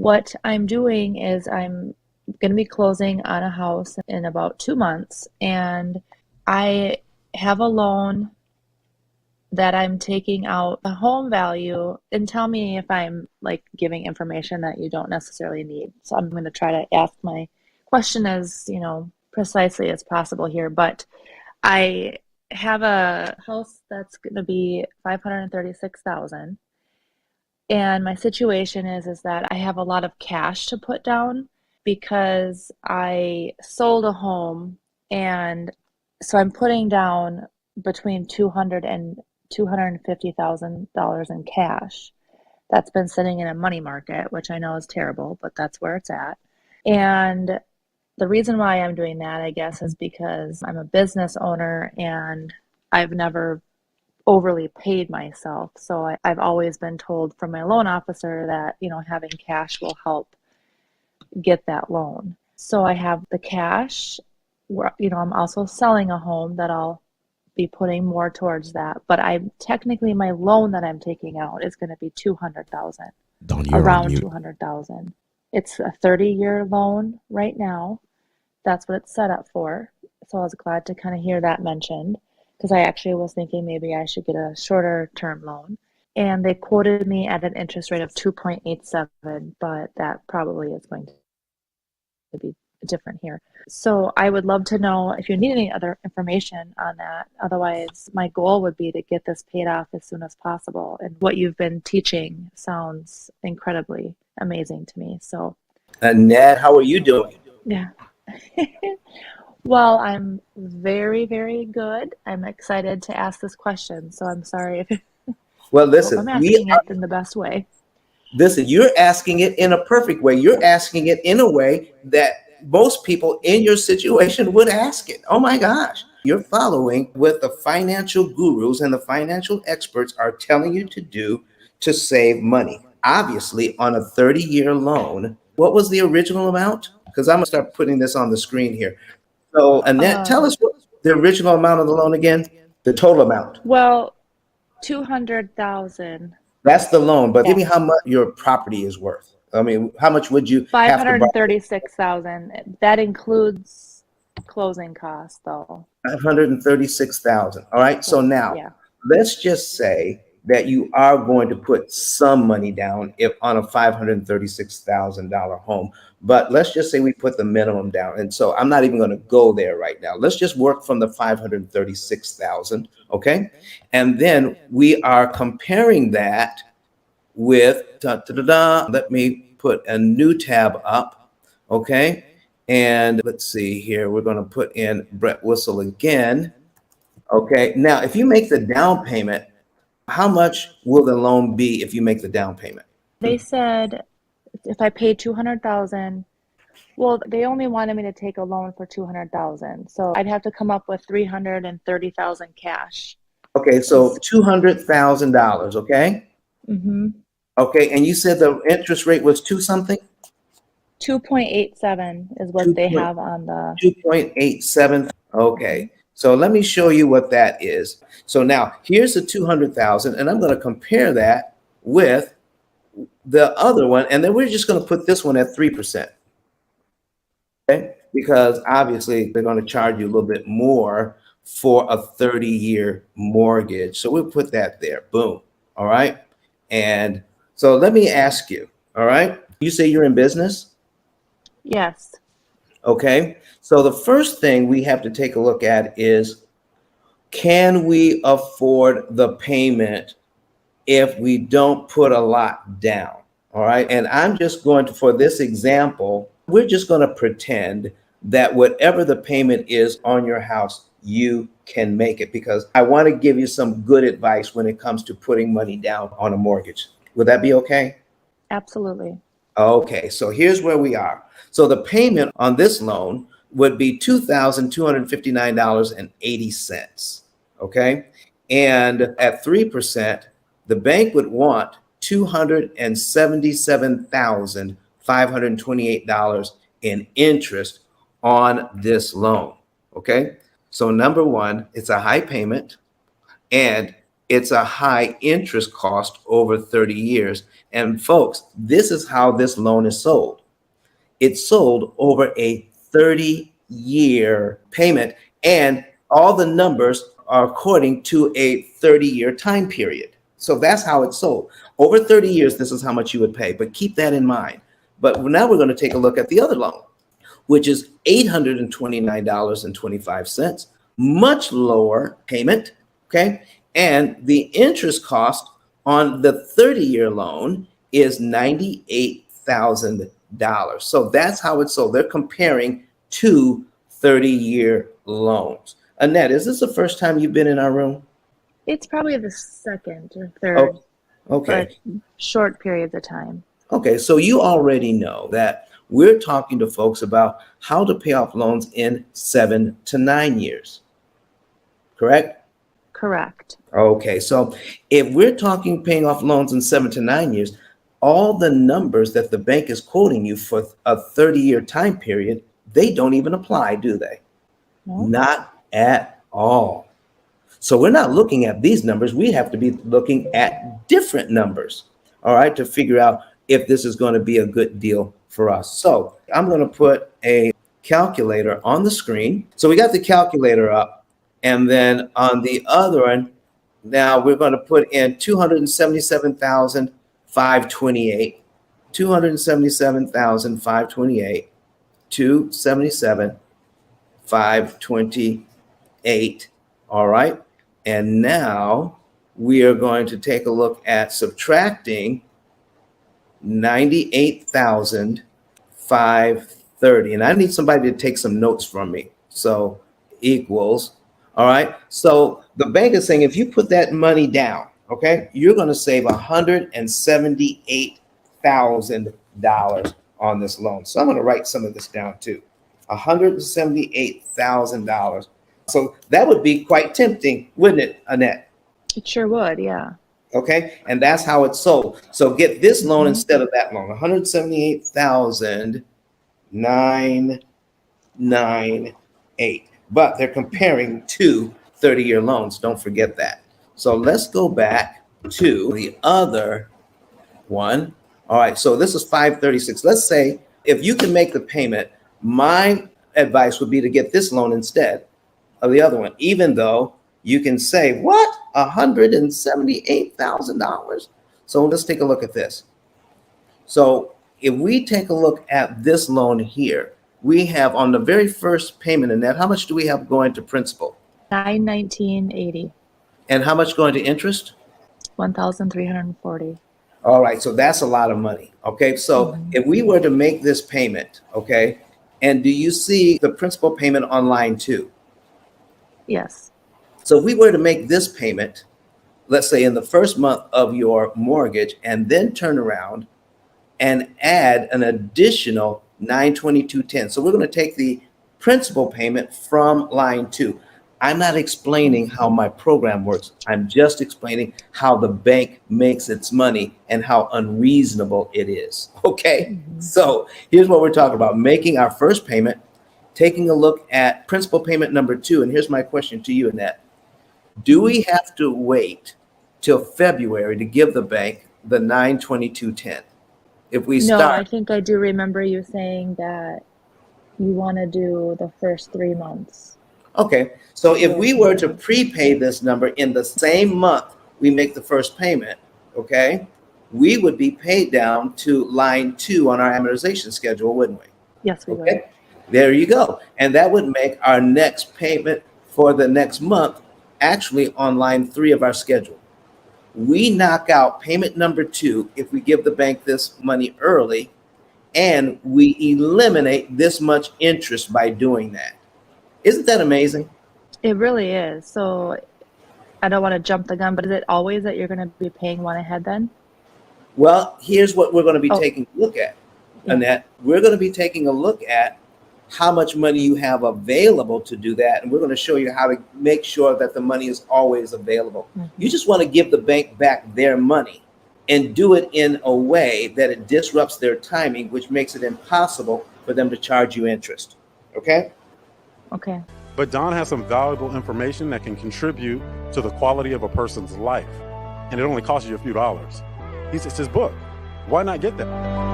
What I'm doing is I'm going to be closing on a house in about 2 months, and I have a loan that I'm taking out the home value, and tell me if I'm like giving information that you don't necessarily need. So I'm going to try to ask my question as, precisely as possible here, but I have a house that's going to be 536,000, and my situation is that I have a lot of cash to put down because I sold a home, and so I'm putting down between 200 and $250,000 in cash. That's been sitting in a money market, which I know is terrible, but that's where it's at. And the reason why I'm doing that, I guess, is because I'm a business owner and I've never overly paid myself. So I've always been told from my loan officer that, having cash will help get that loan. So I have the cash. I'm also selling a home that I'll be putting more towards that. But technically my loan that I'm taking out is going to be 200,000, Don, you're on around mute. 200,000. It's a 30-year loan right now. That's what it's set up for. So I was glad to kind of hear that mentioned, because I actually was thinking maybe I should get a shorter term loan. And they quoted me at an interest rate of 2.87, but that probably is going to be different here. So I would love to know if you need any other information on that. Otherwise, my goal would be to get this paid off as soon as possible. And what you've been teaching sounds incredibly amazing to me. So, Annette, how are you doing? yeah. Well, I'm very, very good. I'm excited to ask this question. So I'm sorry if Well, I hope listen, I'm asking it in the best way. you're asking it in a perfect way. You're asking it in a way that most people in your situation would ask it. Oh my gosh. You're following what the financial gurus and the financial experts are telling you to do to save money. Obviously, on a 30-year loan, what was the original amount? Because I'm going to start putting this on the screen here. So, Annette, tell Um, us what the original amount of the loan again, the total amount. well, 200,000. That's the loan, but give Yeah. me how much your property is worth. I mean, how much would you have to borrow? 536,000. That includes closing costs though. 536,000. All right. So So, now yeah. let's just say that you are going to put some money down if on a $536,000 home. But let's just say we put the minimum down. And so I'm not even going to go there right now. Let's just work from the 536,000. Okay. And then we are comparing that with let me put a new tab up. Okay. And let's see here. We're going to put in Brett Whistle again. Okay. Now, if you make the down payment, how much will the loan be if you make the down payment? They said if I paid 200,000, well, they only wanted me to take a loan for 200,000. So I'd have to come up with 330,000 cash. Okay. So Is $200,000. Okay. mm-hmm. Okay. And you said the interest rate was two something? 2.87 is what they have on the 2.87. Okay. So let me show you what that is. So now here's the 200,000, and I'm going to compare that with the other one, and then we're just going to put this one at 3%. Okay? Because obviously they're going to charge you a little bit more for a 30-year mortgage. So we'll put that there. Boom. All right. And so let me ask you, all right? You say you're in business? yes. Okay. So the first thing we have to take a look at is, can we afford the payment if we don't put a lot down? All right. And I'm just going to, for this example, we're just going to pretend that whatever the payment is on your house, you can make it, because I want to give you some good advice when it comes to putting money down on a mortgage. Would that be okay? Absolutely. Okay, so here's where we are. So the payment on this loan would be $2,259.80. Okay. And at 3%, the bank would want $277,528 in interest on this loan. Okay. So number one, it's a high payment, and It's a high interest cost over 30 years. And folks, this is how this loan is sold. It's sold over a 30-year payment, and all the numbers are according to a 30-year time period. So that's how it's sold. Over 30 years, this is how much you would pay, but keep that in mind. But now we're going to take a look at the other loan, which is $829.25, much lower payment, okay? And the interest cost on the 30-year loan is $98,000. So that's how it's sold. They're comparing two 30-year loans. Annette, is this the first time you've been in our room? It's probably the second or Oh, third, but okay. short periods of time. Okay, so you already know that we're talking to folks about how to pay off loans in 7 to 9 years, correct? Correct. Okay, so if we're talking paying off loans in 7 to 9 years, all the numbers that the bank is quoting you for a 30-year time period, they don't even apply, do they? No? Not at all. So we're not looking at these numbers. We have to be looking at different numbers, all right, to figure out if this is going to be a good deal for us. So I'm going to put a calculator on the screen. So we got the calculator up, and then on the other one, now we're going to put in 277,528, 277,528, 277,528. All right. And now we are going to take a look at subtracting 98,530. And I need somebody to take some notes from me. So equals, all right. So the bank is saying if you put that money down, okay, you're going to save $178,000 on this loan. So I'm going to write some of this down too. $178,000. So that would be quite tempting, wouldn't it, Annette? It sure would, yeah. Okay, and that's how it's sold. So get this loan Mhm. instead of that loan. 178,998. But they're comparing two 30-year loans. Don't forget that. So let's go back to the other one. All right, so this is 536. Let's say if you can make the payment, my advice would be to get this loan instead of the other one, even though you can say, what? $178,000. So let's take a look at this. So if we take a look at this loan here, we have on the very first payment in that, how much do we have going to principal? 919.80. And how much going to interest? 1,340. All right, so that's a lot of money. Okay, so Mhm. if we were to make this payment, okay, and do you see the principal payment on line two? Yes. So if we were to make this payment, let's say in the first month of your mortgage, and then turn around and add an additional 922.10. So we're going to take the principal payment from line two. I'm not explaining how my program works. I'm just explaining how the bank makes its money and how unreasonable it is. Okay. Mhm. So here's what we're talking about: making our first payment, taking a look at principal payment number two. And here's my question to you, Annette. Do we have to wait till February to give the bank the 922.10? If we No, start, I think I do remember you saying that you want to do the first 3 months okay, so if with we were to no. prepay this number in the same month we make the first payment, okay, we would be paid down to line two on our amortization schedule, wouldn't we? Yes, we would. Okay, there you go. And that would make our next payment for the next month actually on line three of our schedule. We knock out payment number two if we give the bank this money early, and we eliminate this much interest by doing that. Isn't that amazing? It really is. So I don't want to jump the gun, but is it always that you're going to be paying one ahead then? Well, here's what we're going to be Oh, taking a look at, yeah. Annette. We're going to be taking a look at how much money you have available to do that. And we're going to show you how to make sure that the money is always available. You Mhm. just want to give the bank back their money and do it in a way that it disrupts their timing, which makes it impossible for them to charge you interest. Okay? Okay. But Don has some valuable information that can contribute to the quality of a person's life. And it only costs you a few dollars. It's his book. Why not get that?